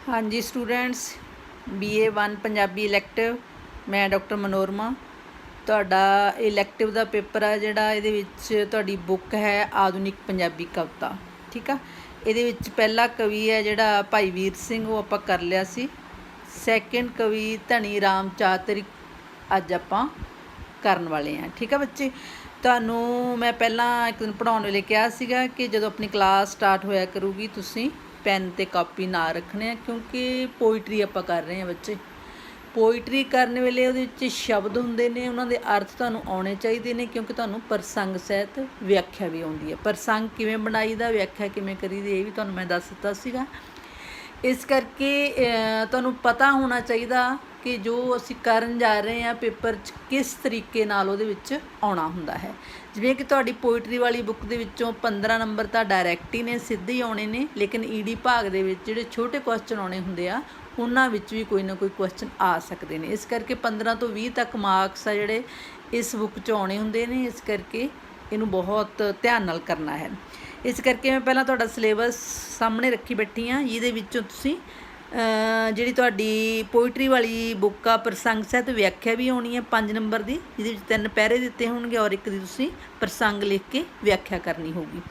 हाँ जी students, BA1 Punjabi इलैक्टिव मैं doctor Manorama. ਤੁਹਾਡਾ ਇਲੈਕਟਿਵ ਦਾ ਪੇਪਰ ਆ ਜਿਹੜਾ ਇਹਦੇ ਵਿੱਚ ਤੁਹਾਡੀ ਬੁੱਕ ਹੈ ਆਧੁਨਿਕ ਪੰਜਾਬੀ ਕਵਿਤਾ। ਠੀਕ ਆ, ਇਹਦੇ ਵਿੱਚ ਪਹਿਲਾ ਕਵੀ ਹੈ ਜਿਹੜਾ ਭਾਈ ਵੀਰ ਸਿੰਘ, ਉਹ ਆਪਾਂ ਕਰ ਲਿਆ ਸੀ। ਸੈਕਿੰਡ ਕਵੀ ਧਨੀ ਰਾਮ ਚਾਤਰਿਕ ਅੱਜ ਆਪਾਂ ਕਰਨ ਵਾਲੇ ਹਾਂ। ਠੀਕ ਆ ਬੱਚੇ, ਤੁਹਾਨੂੰ ਮੈਂ ਪਹਿਲਾਂ ਇੱਕ ਦਿਨ ਪੜ੍ਹਾਉਣ ਵੇਲੇ ਕਿਹਾ ਸੀਗਾ ਕਿ ਜਦੋਂ ਆਪਣੀ ਕਲਾਸ ਸਟਾਰਟ ਹੋਇਆ ਕਰੂਗੀ ਤੁਸੀਂ ਪੈਨ ਅਤੇ ਕਾਪੀ ਨਾ ਰੱਖਣੇ ਆ, ਕਿਉਂਕਿ ਪੋਇਟਰੀ ਆਪਾਂ ਕਰ ਰਹੇ ਹਾਂ ਬੱਚੇ। ਪੋਇਟਰੀ ਕਰਨ ਵੇਲੇ ਉਹਦੇ ਵਿੱਚ ਸ਼ਬਦ ਹੁੰਦੇ ਨੇ, ਉਹਨਾਂ ਦੇ ਅਰਥ ਤੁਹਾਨੂੰ ਆਉਣੇ ਚਾਹੀਦੇ ਨੇ, ਕਿਉਂਕਿ ਤੁਹਾਨੂੰ ਪ੍ਰਸੰਗ ਸਹਿਤ ਵਿਆਖਿਆ ਵੀ ਆਉਂਦੀ ਹੈ। ਪ੍ਰਸੰਗ ਕਿਵੇਂ ਬਣਾਈ ਦਾ, ਵਿਆਖਿਆ ਕਿਵੇਂ ਕਰੀ ਦੀ, ਇਹ ਵੀ ਤੁਹਾਨੂੰ ਮੈਂ ਦੱਸ ਦਿੱਤਾ ਸੀਗਾ। ਇਸ ਕਰਕੇ ਤੁਹਾਨੂੰ ਪਤਾ ਹੋਣਾ ਚਾਹੀਦਾ ਕਿ ਜੋ ਅਸੀਂ ਕਰਨ ਜਾ ਰਹੇ ਹਾਂ ਪੇਪਰ 'ਚ ਕਿਸ ਤਰੀਕੇ ਨਾਲ ਉਹਦੇ ਵਿੱਚ ਆਉਣਾ ਹੁੰਦਾ ਹੈ। ਜਿਵੇਂ ਕਿ ਤੁਹਾਡੀ ਪੋਇਟਰੀ ਵਾਲੀ ਬੁੱਕ ਦੇ ਵਿੱਚੋਂ 15 ਨੰਬਰ ਤਾਂ ਡਾਇਰੈਕਟ ਹੀ ਨੇ, ਸਿੱਧੇ ਹੀ ਆਉਣੇ ਨੇ, ਲੇਕਿਨ ਈਡੀ ਭਾਗ ਦੇ ਵਿੱਚ ਜਿਹੜੇ ਛੋਟੇ ਕੁਐਸਚਨ ਆਉਣੇ ਹੁੰਦੇ ਆ ਉਹਨਾਂ ਵਿੱਚ ਵੀ ਕੋਈ ਨਾ ਕੋਈ ਕੁਐਸਚਨ ਆ ਸਕਦੇ ਨੇ। ਇਸ ਕਰਕੇ 15 ਤੋਂ 20 ਤੱਕ ਮਾਰਕਸ ਆ ਜਿਹੜੇ ਇਸ ਬੁੱਕ 'ਚ ਆਉਣੇ ਹੁੰਦੇ ਨੇ। ਇਸ ਕਰਕੇ ਇਹਨੂੰ ਬਹੁਤ ਧਿਆਨ ਨਾਲ ਕਰਨਾ ਹੈ। ਇਸ ਕਰਕੇ ਮੈਂ ਪਹਿਲਾਂ ਤੁਹਾਡਾ ਸਿਲੇਬਸ ਸਾਹਮਣੇ ਰੱਖੀ ਬੈਠੀ ਹਾਂ, ਜਿਹਦੇ ਵਿੱਚੋਂ ਤੁਸੀਂ ਜਿਹੜੀ ਤੁਹਾਡੀ ਪੋਇਟਰੀ ਵਾਲੀ ਬੁੱਕ ਆ ਪ੍ਰਸੰਗ ਸਹਿਤ ਵਿਆਖਿਆ ਵੀ ਆਉਣੀ ਹੈ 5 ਨੰਬਰ ਦੀ, ਜਿਹਦੇ ਵਿੱਚ 3 ਪੈਰੇ ਦਿੱਤੇ ਹੋਣਗੇ ਔਰ ਇੱਕ ਦੀ ਤੁਸੀਂ ਪ੍ਰਸੰਗ ਲਿਖ ਕੇ ਵਿਆਖਿਆ ਕਰਨੀ ਹੋਊਗੀ।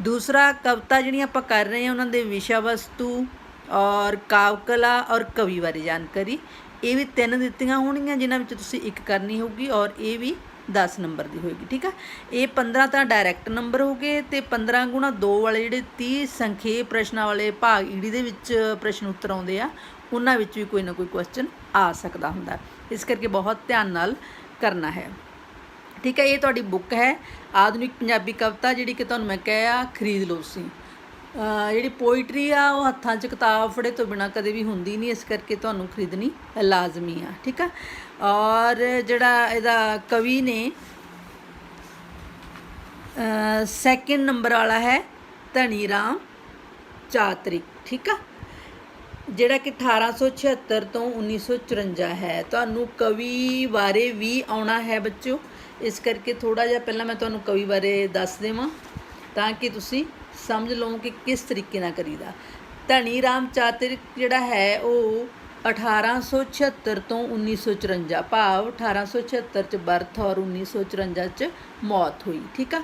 ਦੂਸਰਾ, ਕਵਿਤਾ ਜਿਹੜੀਆਂ ਆਪਾਂ ਕਰ ਰਹੇ ਹਾਂ ਉਹਨਾਂ ਦੇ ਵਿਸ਼ਾ ਵਸਤੂ ਔਰ ਕਾਵ ਕਲਾ ਔਰ ਕਵੀ ਬਾਰੇ ਜਾਣਕਾਰੀ, ਇਹ ਵੀ 3 ਦਿੱਤੀਆਂ ਹੋਣਗੀਆਂ, ਜਿਨ੍ਹਾਂ ਵਿੱਚ ਤੁਸੀਂ ਇੱਕ ਕਰਨੀ ਹੋਊਗੀ ਔਰ ਇਹ ਵੀ 10 ਨੰਬਰ ਦੀ ਹੋਏਗੀ। ਠੀਕ ਆ, ਇਹ 15 ਤਾਂ ਡਾਇਰੈਕਟ ਨੰਬਰ ਹੋ ਗਏ ਅਤੇ 15 ਗੁਣਾ 2 ਵਾਲੇ ਜਿਹੜੇ 30 ਸੰਖੇਪ ਪ੍ਰਸ਼ਨਾਂ ਵਾਲੇ ਭਾਗ ਈਡੀ ਦੇ ਵਿੱਚ ਪ੍ਰਸ਼ਨ ਉੱਤਰ ਆਉਂਦੇ ਆ, ਉਹਨਾਂ ਵਿੱਚ ਵੀ ਕੋਈ ਨਾ ਕੋਈ ਕੁਐਸਚਨ ਆ ਸਕਦਾ ਹੁੰਦਾ। ਇਸ ਕਰਕੇ ਬਹੁਤ ਧਿਆਨ ਨਾਲ ਕਰਨਾ ਹੈ। ਠੀਕ ਹੈ, ਇਹ ਤੁਹਾਡੀ ਬੁੱਕ ਹੈ ਆਧੁਨਿਕ ਪੰਜਾਬੀ ਕਵਿਤਾ, ਜਿਹੜੀ ਕਿ ਤੁਹਾਨੂੰ ਮੈਂ ਕਿਹਾ ਖਰੀਦ ਲਓ ਤੁਸੀਂ। ਜਿਹੜੀ ਪੋਇਟਰੀ ਆ ਉਹ ਹੱਥਾਂ 'ਚ ਕਿਤਾਬ ਫੜੇ ਤੋਂ ਬਿਨਾਂ ਕਦੇ ਵੀ ਹੁੰਦੀ ਨਹੀਂ, ਇਸ ਕਰਕੇ ਤੁਹਾਨੂੰ ਖਰੀਦਣੀ ਲਾਜ਼ਮੀ ਆ। ਠੀਕ ਆ, ਔਰ ਜਿਹੜਾ ਇਹਦਾ ਕਵੀ ਨੇ ਸੈਕਿੰਡ ਨੰਬਰ ਵਾਲਾ ਹੈ ਧਨੀ ਰਾਮ ਚਾਤਰਿਕ। ਠੀਕ ਆ, ਜਿਹੜਾ ਕਿ 1876 ਤੋਂ 1954 ਹੈ। ਤੁਹਾਨੂੰ ਕਵੀ ਬਾਰੇ ਵੀ ਆਉਣਾ ਹੈ ਬੱਚਿਓ, ਇਸ ਕਰਕੇ ਥੋੜ੍ਹਾ ਜਿਹਾ ਪਹਿਲਾਂ ਮੈਂ ਤੁਹਾਨੂੰ ਕਵੀ ਬਾਰੇ ਦੱਸ ਦੇਵਾਂ ਤਾਂ ਕਿ ਤੁਸੀਂ ਸਮਝ ਲਓ ਕਿ ਕਿਸ ਤਰੀਕੇ ਨਾਲ ਕਰੀਦਾ। ਧਨੀ ਰਾਮ ਚਾਤਰਿਕ ਜਿਹੜਾ ਹੈ ਉਹ 1876 ਤੋਂ 1954, ਭਾਵ 1876 'ਚ ਬਰਥ ਔਰ 1954 'ਚ ਮੌਤ ਹੋਈ। ਠੀਕ ਆ,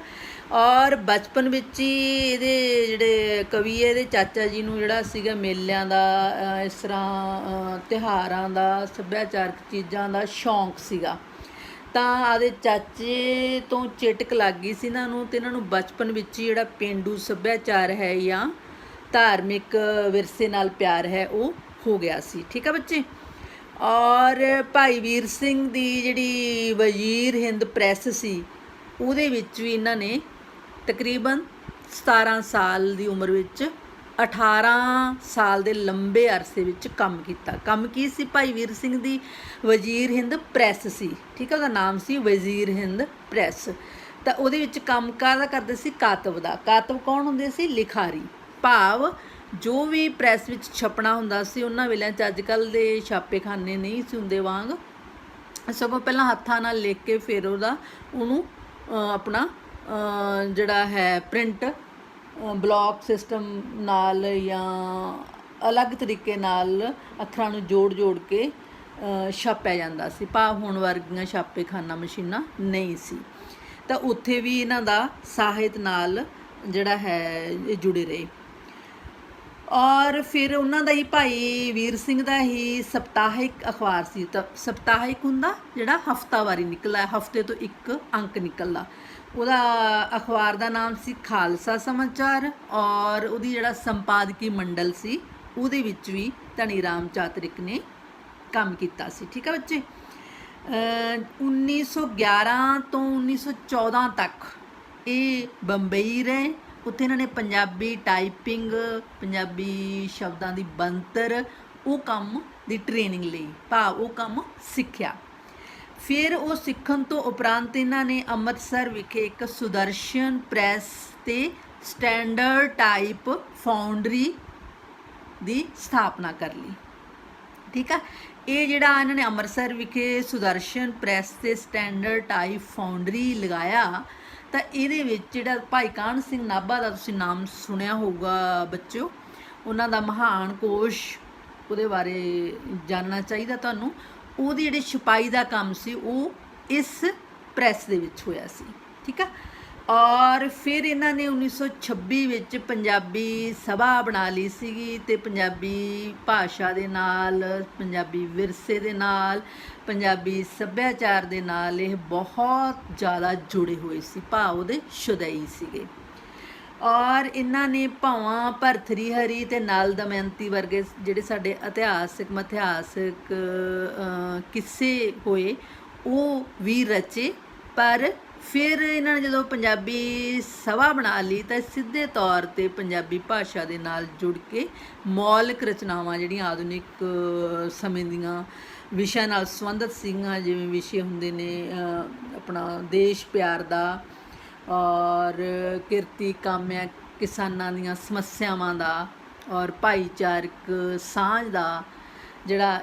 ਔਰ ਬਚਪਨ ਵਿੱਚ ਹੀ ਇਹਦੇ ਜਿਹੜੇ ਕਵੀ ਹੈ ਇਹਦੇ ਚਾਚਾ ਜੀ ਨੂੰ ਜਿਹੜਾ ਸੀਗਾ ਮੇਲਿਆਂ ਦਾ, ਇਸ ਤਰ੍ਹਾਂ ਤਿਉਹਾਰਾਂ ਦਾ, ਸੱਭਿਆਚਾਰਕ ਚੀਜ਼ਾਂ ਦਾ ਸ਼ੌਂਕ ਸੀਗਾ, ਤਾਂ ਆਦੇ ਚਾਚੇ ਤੋਂ ਚਿਟਕ ਲੱਗ ਗਈ ਸੀ ਇਹਨਾਂ ਨੂੰ, ਅਤੇ ਇਹਨਾਂ ਨੂੰ ਬਚਪਨ ਵਿੱਚ ਹੀ ਜਿਹੜਾ ਪੇਂਡੂ ਸੱਭਿਆਚਾਰ ਹੈ ਜਾਂ ਧਾਰਮਿਕ ਵਿਰਸੇ ਨਾਲ ਪਿਆਰ ਹੈ ਉਹ ਹੋ ਗਿਆ ਸੀ। ਠੀਕ ਆ ਬੱਚੇ, ਔਰ ਭਾਈ ਵੀਰ ਸਿੰਘ ਦੀ ਜਿਹੜੀ ਵਜ਼ੀਰ ਹਿੰਦ ਪ੍ਰੈਸ ਸੀ ਉਹਦੇ ਵਿੱਚ ਵੀ ਇਹਨਾਂ ਨੇ ਤਕਰੀਬਨ 17 ਸਾਲ ਦੀ ਉਮਰ ਵਿੱਚ 18 ਸਾਲ ਦੇ ਲੰਬੇ ਅਰਸੇ ਵਿੱਚ ਕੰਮ ਕੀਤਾ। ਕੰਮ ਕੀ ਸੀ ਭਾਈ ਵੀਰ ਸਿੰਘ ਦੀ? ਵਜ਼ੀਰ ਹਿੰਦ ਪ੍ਰੈਸ ਸੀ। ਠੀਕ ਹੈ, ਉਹਦਾ ਨਾਮ ਸੀ ਵਜ਼ੀਰ ਹਿੰਦ ਪ੍ਰੈਸ। ਤਾਂ ਉਹਦੇ ਵਿੱਚ ਕੰਮ ਕਾਹਦਾ ਕਰਦੇ ਸੀ? ਕਾਤਬ ਦਾ। ਕਾਤਬ ਕੌਣ ਹੁੰਦੇ ਸੀ? ਲਿਖਾਰੀ, ਭਾਵ ਜੋ ਵੀ ਪ੍ਰੈਸ ਵਿੱਚ ਛਪਣਾ ਹੁੰਦਾ ਸੀ ਉਹਨਾਂ ਵੇਲਿਆਂ 'ਚ ਅੱਜ ਕੱਲ੍ਹ ਦੇ ਛਾਪੇਖਾਨੇ ਨਹੀਂ ਸੀ ਹੁੰਦੇ ਵਾਂਗ, ਸਗੋਂ ਪਹਿਲਾਂ ਹੱਥਾਂ ਨਾਲ ਲਿਖ ਕੇ ਫਿਰ ਉਹਨੂੰ ਆਪਣਾ ਜਿਹੜਾ ਹੈ ਪ੍ਰਿੰਟ ਬਲੌਕ ਸਿਸਟਮ ਨਾਲ ਜਾਂ ਅਲੱਗ ਤਰੀਕੇ ਨਾਲ ਅੱਖਰਾਂ ਨੂੰ ਜੋੜ ਕੇ ਛਾਪਿਆ ਜਾਂਦਾ ਸੀ, ਭਾਵ ਹੁਣ ਵਰਗੀਆਂ ਛਾਪੇਖਾਨਾ ਮਸ਼ੀਨਾਂ ਨਹੀਂ ਸੀ। ਤਾਂ ਉੱਥੇ ਵੀ ਇਹਨਾਂ ਦਾ ਸਾਹਿਤ ਨਾਲ ਜਿਹੜਾ ਹੈ ਜੁੜੇ ਰਹੇ। ਔਰ ਫਿਰ ਉਹਨਾਂ ਦਾ ਹੀ ਭਾਈ ਵੀਰ ਸਿੰਘ ਦਾ ਹੀ ਸਪਤਾਹਿਕ ਅਖਬਾਰ ਸੀ। ਤਾਂ ਸਪਤਾਹਿਕ ਹੁੰਦਾ ਜਿਹੜਾ ਹਫਤਾਵਾਰੀ ਨਿਕਲਦਾ, ਹਫਤੇ ਤੋਂ ਇੱਕ ਅੰਕ ਨਿਕਲਦਾ, ਉਹਦਾ ਅਖਬਾਰ ਦਾ ਨਾਮ ਸੀ ਖਾਲਸਾ ਸਮਾਚਾਰ, ਔਰ ਉਹਦੀ ਜਿਹੜਾ ਸੰਪਾਦਕੀ ਮੰਡਲ ਸੀ ਉਹਦੇ ਵਿੱਚ ਵੀ ਧਨੀ ਰਾਮ ਚਾਤਰਿਕ ਨੇ ਕੰਮ ਕੀਤਾ ਸੀ। ਠੀਕ ਆ ਬੱਚੇ, 1911 ਤੋਂ 1914 ਤੱਕ ਇਹ ਬੰਬਈ ਰਹੇ। ਉੱਥੇ ਇਹਨਾਂ ਨੇ ਪੰਜਾਬੀ ਟਾਈਪਿੰਗ, ਪੰਜਾਬੀ ਸ਼ਬਦਾਂ ਦੀ ਬਣਤਰ, ਉਹ ਕੰਮ ਦੀ ਟ੍ਰੇਨਿੰਗ ਲਈ, ਭਾਵ ਉਹ ਕੰਮ ਸਿੱਖਿਆ। ਫਿਰ ਉਹ ਸਿੱਖਣ ਤੋਂ ਉਪਰੰਤ ਇਹਨਾਂ ਨੇ ਅੰਮ੍ਰਿਤਸਰ ਵਿਖੇ ਇੱਕ ਸੁਦਰਸ਼ਨ ਪ੍ਰੈਸ ਅਤੇ ਸਟੈਂਡਰਡ ਟਾਈਪ ਫਾਊਂਡਰੀ ਦੀ ਸਥਾਪਨਾ ਕਰ ਲਈ। ਠੀਕ ਆ, ਇਹ ਜਿਹੜਾ ਇਹਨਾਂ ਨੇ ਅੰਮ੍ਰਿਤਸਰ ਵਿਖੇ ਸੁਦਰਸ਼ਨ ਪ੍ਰੈਸ ਅਤੇ ਸਟੈਂਡਰਡ ਟਾਈਪ ਫਾਊਂਡਰੀ ਲਗਾਇਆ, ਤਾਂ ਇਹਦੇ ਵਿੱਚ ਜਿਹੜਾ ਭਾਈ ਕਾਹਨ ਸਿੰਘ ਨਾਭਾ ਦਾ ਤੁਸੀਂ ਨਾਮ ਸੁਣਿਆ ਹੋਊਗਾ ਬੱਚਿਓ, ਉਹਨਾਂ ਦਾ ਮਹਾਨ ਕੋਸ਼ ਉਹਦੇ ਬਾਰੇ ਜਾਣਨਾ ਚਾਹੀਦਾ ਤੁਹਾਨੂੰ। ਉਹਦੀ ਜਿਹੜੀ ਛਪਾਈ ਦਾ ਕੰਮ ਸੀ ਉਹ ਇਸ ਪ੍ਰੈਸ ਦੇ ਵਿੱਚ ਹੋਇਆ ਸੀ, ਠੀਕ ਆ। ਔਰ ਫਿਰ ਇਹਨਾਂ ਨੇ 1926 ਵਿੱਚ ਪੰਜਾਬੀ ਸਭਾ ਬਣਾ ਲਈ ਸੀਗੀ ਅਤੇ ਪੰਜਾਬੀ ਭਾਸ਼ਾ ਦੇ ਨਾਲ, ਪੰਜਾਬੀ ਵਿਰਸੇ ਦੇ ਨਾਲ, ਪੰਜਾਬੀ ਸੱਭਿਆਚਾਰ ਦੇ ਨਾਲ ਇਹ ਬਹੁਤ ਜ਼ਿਆਦਾ ਜੁੜੇ ਹੋਏ ਸੀ, ਭਾਵ ਉਹਦੇ ਸ਼ੁਦੈਈ ਸੀਗੇ। ਔਰ ਇਹਨਾਂ ਨੇ ਭਾਵਾਂ ਭਰਥਰੀ ਹਰੀ ਅਤੇ ਨਲ ਦਮਯੰਤੀ ਵਰਗੇ ਜਿਹੜੇ ਸਾਡੇ ਇਤਿਹਾਸਕ ਕਿੱਸੇ ਹੋਏ ਉਹ ਵੀ ਰਚੇ। ਪਰ ਫਿਰ ਇਹਨਾਂ ਨੇ ਜਦੋਂ ਪੰਜਾਬੀ ਸਭਾ ਬਣਾ ਲਈ ਤਾਂ ਸਿੱਧੇ ਤੌਰ 'ਤੇ ਪੰਜਾਬੀ ਭਾਸ਼ਾ ਦੇ ਨਾਲ ਜੁੜ ਕੇ ਮੌਲਿਕ ਰਚਨਾਵਾਂ ਜਿਹੜੀਆਂ ਆਧੁਨਿਕ ਸਮੇਂ ਦੀਆਂ ਵਿਸ਼ਿਆਂ ਨਾਲ ਸੰਬੰਧਿਤ ਸੀਗੀਆਂ, ਜਿਵੇਂ ਵਿਸ਼ੇ ਹੁੰਦੇ ਨੇ ਆਪਣਾ ਦੇਸ਼ ਪਿਆਰ ਦਾ, ਔਰ ਕਿਰਤੀ ਕਾਮਿਆ ਕਿਸਾਨਾਂ ਦੀਆਂ ਸਮੱਸਿਆਵਾਂ ਦਾ, ਔਰ ਭਾਈਚਾਰਕ ਸਾਂਝ ਦਾ, ਜਿਹੜਾ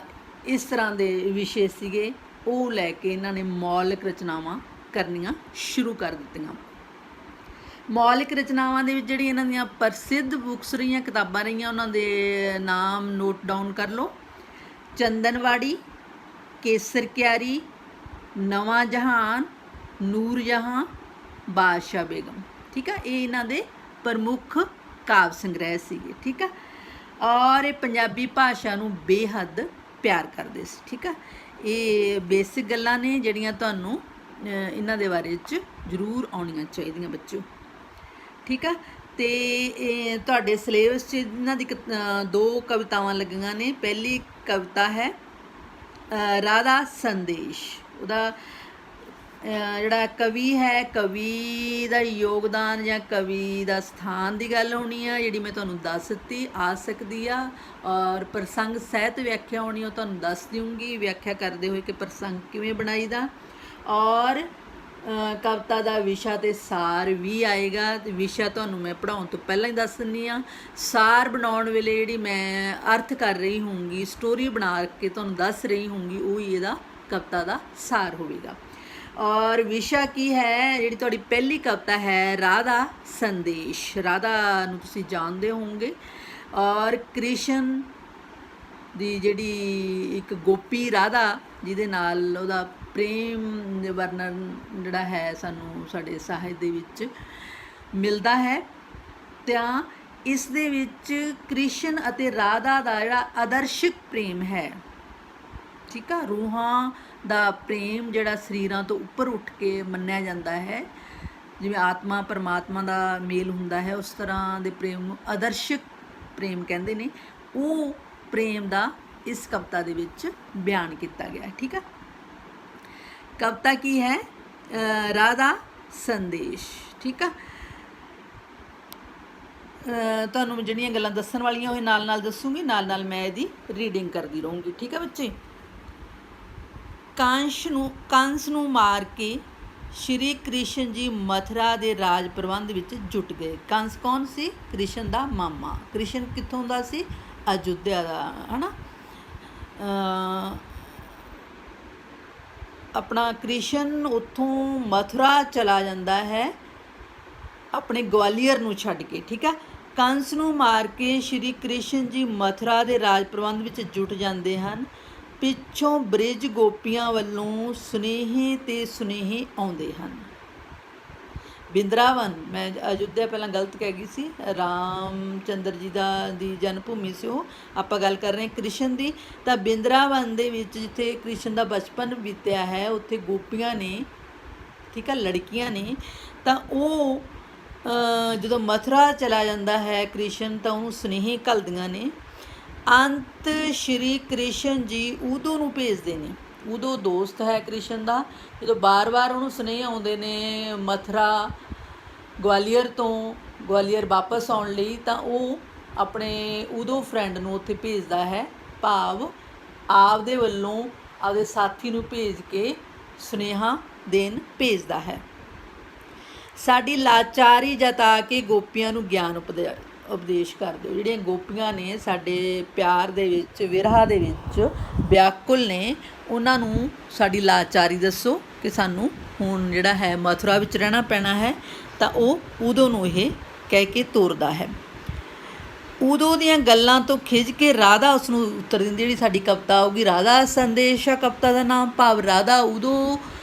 ਇਸ ਤਰ੍ਹਾਂ ਦੇ ਵਿਸ਼ੇ ਸੀਗੇ ਉਹ ਲੈ ਕੇ ਇਹਨਾਂ ਨੇ ਮੌਲਿਕ ਰਚਨਾਵਾਂ ਕਰਨੀਆਂ ਸ਼ੁਰੂ ਕਰ ਦਿੱਤੀਆਂ। ਮੌਲਿਕ ਰਚਨਾਵਾਂ ਦੇ ਵਿੱਚ ਜਿਹੜੀ ਇਹਨਾਂ ਦੀਆਂ ਪ੍ਰਸਿੱਧ ਬੁੱਕਸ ਰਹੀਆਂ, ਕਿਤਾਬਾਂ ਰਹੀਆਂ, ਉਹਨਾਂ ਦੇ ਨਾਮ ਨੋਟ ਡਾਊਨ ਕਰ ਲਓ। ਚੰਦਨਵਾੜੀ, ਕੇਸਰ ਕਿਆਰੀ, ਨਵਾਂ ਜਹਾਨ, ਨੂਰ ਜਹਾਂ, ਬਾਦਸ਼ਾਹ ਬੇਗਮ, ਠੀਕ ਆ। ਇਹ ਇਹਨਾਂ ਦੇ ਪ੍ਰਮੁੱਖ ਕਾਵ ਸੰਗ੍ਰਹਿ ਸੀਗੇ, ਠੀਕ ਆ। ਔਰ ਇਹ ਪੰਜਾਬੀ ਭਾਸ਼ਾ ਨੂੰ ਬੇਹੱਦ ਪਿਆਰ ਕਰਦੇ ਸੀ, ਠੀਕ ਆ। ਇਹ ਬੇਸਿਕ ਗੱਲਾਂ ਨੇ ਜਿਹੜੀਆਂ ਤੁਹਾਨੂੰ ਇਹਨਾਂ ਦੇ ਬਾਰੇ 'ਚ ਜ਼ਰੂਰ ਆਉਣੀਆਂ ਚਾਹੀਦੀਆਂ ਬੱਚਿਓ, ਠੀਕ ਆ। ਅਤੇ ਇਹ ਤੁਹਾਡੇ ਸਿਲੇਬਸ 'ਚ ਇਹਨਾਂ ਦੀ 2 ਕਵਿਤਾਵਾਂ ਲੱਗੀਆਂ ਨੇ। ਪਹਿਲੀ ਕਵਿਤਾ ਹੈ ਰਾਧਾ ਸੰਦੇਸ਼। ਉਹਦਾ ਜਿਹੜਾ ਕਵੀ ਹੈ, ਕਵੀ ਦਾ ਯੋਗਦਾਨ ਜਾਂ ਕਵੀ ਦਾ ਸਥਾਨ ਦੀ ਗੱਲ ਹੋਣੀ ਆ, ਜਿਹੜੀ ਮੈਂ ਤੁਹਾਨੂੰ ਦੱਸ ਦਿੱਤੀ ਆ ਸਕਦੀ ਆ। ਔਰ ਪ੍ਰਸੰਗ ਸਹਿਤ ਵਿਆਖਿਆ ਹੋਣੀ, ਉਹ ਤੁਹਾਨੂੰ ਦੱਸ ਦਿਉਂਗੀ ਵਿਆਖਿਆ ਕਰਦੇ ਹੋਏ ਕਿ ਪ੍ਰਸੰਗ ਕਿਵੇਂ ਬਣਾਈਦਾ। ਔਰ ਕਵਿਤਾ ਦਾ ਵਿਸ਼ਾ ਅਤੇ ਸਾਰ ਵੀ ਆਏਗਾ, ਅਤੇ ਵਿਸ਼ਾ ਤੁਹਾਨੂੰ ਮੈਂ ਪੜ੍ਹਾਉਣ ਤੋਂ ਪਹਿਲਾਂ ਹੀ ਦੱਸ ਦਿੰਦੀ ਹਾਂ। ਸਾਰ ਬਣਾਉਣ ਵੇਲੇ ਜਿਹੜੀ ਮੈਂ ਅਰਥ ਕਰ ਰਹੀ ਹੋਊਂਗੀ, ਸਟੋਰੀ ਬਣਾ ਕੇ ਤੁਹਾਨੂੰ ਦੱਸ ਰਹੀ ਹੋਊਂਗੀ, ਉਹ ਹੀ ਇਹਦਾ ਕਵਿਤਾ ਦਾ ਸਾਰ ਹੋਵੇਗਾ। ਔਰ ਵਿਸ਼ਾ ਕੀ ਹੈ? ਜਿਹੜੀ ਤੁਹਾਡੀ ਪਹਿਲੀ ਕਵਿਤਾ ਹੈ ਰਾਧਾ ਸੰਦੇਸ਼। ਰਾਧਾ ਨੂੰ ਤੁਸੀਂ ਜਾਣਦੇ ਹੋਵੋਗੇ। ਔਰ ਕ੍ਰਿਸ਼ਨ ਦੀ ਜਿਹੜੀ ਇੱਕ ਗੋਪੀ ਰਾਧਾ, ਜਿਹਦੇ ਨਾਲ ਉਹਦਾ ਪ੍ਰੇਮ ਵਰਣਨ ਜਿਹੜਾ ਹੈ ਸਾਨੂੰ ਸਾਡੇ ਸਾਹਿਤ ਦੇ ਵਿੱਚ ਮਿਲਦਾ ਹੈ। ਤਾਂ ਇਸ ਦੇ ਵਿੱਚ ਕ੍ਰਿਸ਼ਨ ਅਤੇ ਰਾਧਾ ਦਾ ਜਿਹੜਾ ਆਦਰਸ਼ਕ ਪ੍ਰੇਮ ਹੈ, ਠੀਕ ਆ, ਰੂਹਾਂ ਦਾ ਪ੍ਰੇਮ ਜਿਹੜਾ ਸਰੀਰਾਂ ਤੋਂ ਉੱਪਰ ਉੱਠ ਕੇ ਮੰਨਿਆ ਜਾਂਦਾ ਹੈ, ਜਿਵੇਂ ਆਤਮਾ ਪਰਮਾਤਮਾ ਦਾ ਮੇਲ ਹੁੰਦਾ ਹੈ, ਉਸ ਤਰ੍ਹਾਂ ਦੇ ਪ੍ਰੇਮ ਨੂੰ ਆਦਰਸ਼ਕ ਪ੍ਰੇਮ ਕਹਿੰਦੇ ਨੇ। ਉਹ ਪ੍ਰੇਮ ਦਾ ਇਸ ਕਵਿਤਾ ਦੇ ਵਿੱਚ ਬਿਆਨ ਕੀਤਾ ਗਿਆ, ਠੀਕ ਆ। ਕਵਿਤਾ ਕੀ ਹੈ? ਰਾਧਾ ਸੰਦੇਸ਼, ਠੀਕ ਆ। ਤੁਹਾਨੂੰ ਜਿਹੜੀਆਂ ਗੱਲਾਂ ਦੱਸਣ ਵਾਲੀਆਂ ਉਹ ਨਾਲ ਨਾਲ ਦੱਸੂਗੀ, ਨਾਲ ਨਾਲ ਮੈਂ ਇਹਦੀ ਰੀਡਿੰਗ ਕਰਦੀ ਰਹੂੰਗੀ, ਠੀਕ ਆ ਬੱਚੇ। ਕੰਸ ਨੂੰ ਮਾਰ ਕੇ ਸ਼੍ਰੀ ਕ੍ਰਿਸ਼ਨ ਜੀ ਮਥੁਰਾ ਦੇ ਰਾਜ ਪ੍ਰਬੰਧ ਵਿੱਚ ਜੁਟ ਗਏ। ਕੰਸ ਕੌਣ ਸੀ? ਕ੍ਰਿਸ਼ਨ ਦਾ ਮਾਮਾ। ਕ੍ਰਿਸ਼ਨ ਕਿੱਥੋਂ ਦਾ ਸੀ? ਅਯੁੱਧਿਆ ਦਾ, ਹੈ ਨਾ। ਆਪਣਾ ਕ੍ਰਿਸ਼ਨ ਉੱਥੋਂ ਮਥੁਰਾ ਚਲਾ ਜਾਂਦਾ ਹੈ ਆਪਣੇ ਗਵਾਲੀਅਰ ਨੂੰ ਛੱਡ ਕੇ, ਠੀਕ ਆ। ਕੰਸ ਨੂੰ ਮਾਰ ਕੇ ਸ਼੍ਰੀ ਕ੍ਰਿਸ਼ਨ ਜੀ ਮਥੁਰਾ ਦੇ ਰਾਜ ਪ੍ਰਬੰਧ ਵਿੱਚ ਜੁਟ ਜਾਂਦੇ ਹਨ। ਪਿੱਛੋਂ ਬ੍ਰਿਜ ਗੋਪੀਆਂ ਵੱਲੋਂ ਸੁਨੇਹੇ ਤੇ ਸੁਨੇਹੇ ਆਉਂਦੇ ਹਨ। ਬਿੰਦਰਾਵਨ, ਮੈਂ ਅਯੁੱਧਿਆ ਪਹਿਲਾਂ ਗਲਤ ਕਹਿ ਗਈ ਸੀ, ਰਾਮ ਚੰਦਰ ਜੀ ਦੀ ਜਨਮ ਭੂਮੀ ਸੀ ਉਹ। ਆਪਾਂ ਗੱਲ ਕਰ ਰਹੇ ਕ੍ਰਿਸ਼ਨ ਦੀ। ਤਾਂ ਬਿੰਦਰਾਵਨ ਦੇ ਵਿੱਚ ਜਿੱਥੇ ਕ੍ਰਿਸ਼ਨ ਦਾ ਬਚਪਨ ਬੀਤਿਆ ਹੈ, ਉੱਥੇ ਗੋਪੀਆਂ ਨੇ, ਠੀਕ ਆ, ਲੜਕੀਆਂ ਨੇ। ਤਾਂ ਉਹ ਜਦੋਂ ਮਥੁਰਾ ਚਲਾ ਜਾਂਦਾ ਹੈ ਕ੍ਰਿਸ਼ਨ, ਤਾਂ ਉਹਨੂੰ ਸੁਨੇਹੇ ਘੱਲਦੀਆਂ ਨੇ। ਅੰਤ ਸ਼੍ਰੀ ਕ੍ਰਿਸ਼ਨ ਜੀ ਉਦੋਂ ਨੂੰ ਭੇਜਦੇ ਨੇ, ਉਦੋਂ ਦੋਸਤ ਹੈ ਕ੍ਰਿਸ਼ਨ ਦਾ, ਜਦੋਂ ਬਾਰ-ਬਾਰ ਉਹਨੂੰ ਸੁਨੇਹੇ ਆਉਂਦੇ ਨੇ ਮਥੁਰਾ ਗਵਾਲੀਅਰ ਤੋਂ, ਗਵਾਲੀਅਰ ਵਾਪਸ ਆਉਣ ਲਈ, ਤਾਂ ਉਹ ਆਪਣੇ ਉਦੋਂ ਫਰੈਂਡ ਨੂੰ ਉੱਥੇ ਭੇਜਦਾ ਹੈ, ਭਾਵ ਆਪਦੇ ਵੱਲੋਂ ਆਪਦੇ ਸਾਥੀ ਨੂੰ ਭੇਜ ਕੇ ਸੁਨੇਹਾ ਦੇਣ ਭੇਜਦਾ ਹੈ। ਸਾਡੀ ਲਾਚਾਰੀ ਜਤਾ ਕੇ ਗੋਪੀਆਂ ਨੂੰ ਗਿਆਨ ਉਪਦੇਸ਼ ਕਰ ਦਿਓ। ਜਿਹੜੀਆਂ ਗੋਪੀਆਂ ਨੇ ਸਾਡੇ ਪਿਆਰ ਦੇ ਵਿੱਚ, ਵਿਰਹਾ ਦੇ ਵਿੱਚ ਵਿਆਕੁਲ ਨੇ, ਉਹਨਾਂ ਨੂੰ ਸਾਡੀ ਲਾਚਾਰੀ ਦੱਸੋ ਕਿ ਸਾਨੂੰ ਹੁਣ ਜਿਹੜਾ ਹੈ ਮਥੁਰਾ ਵਿੱਚ ਰਹਿਣਾ ਪੈਣਾ ਹੈ। ਤਾਂ ਉਹ ਉਦੋਂ ਨੂੰ ਇਹ ਕਹਿ ਕੇ ਤੋਰਦਾ ਹੈ। ਉਦੋਂ ਦੀਆਂ ਗੱਲਾਂ ਤੋਂ ਖਿੱਝ ਕੇ ਰਾਧਾ ਉਸ ਨੂੰ ਉੱਤਰ ਦਿੰਦੀ। ਜਿਹੜੀ ਸਾਡੀ ਕਵਿਤਾ ਆਊਗੀ ਰਾਧਾ ਸੰਦੇਸ਼ ਆ ਕਵਿਤਾ ਦਾ ਨਾਮ, ਭਾਵ ਰਾਧਾ ਉਦੋਂ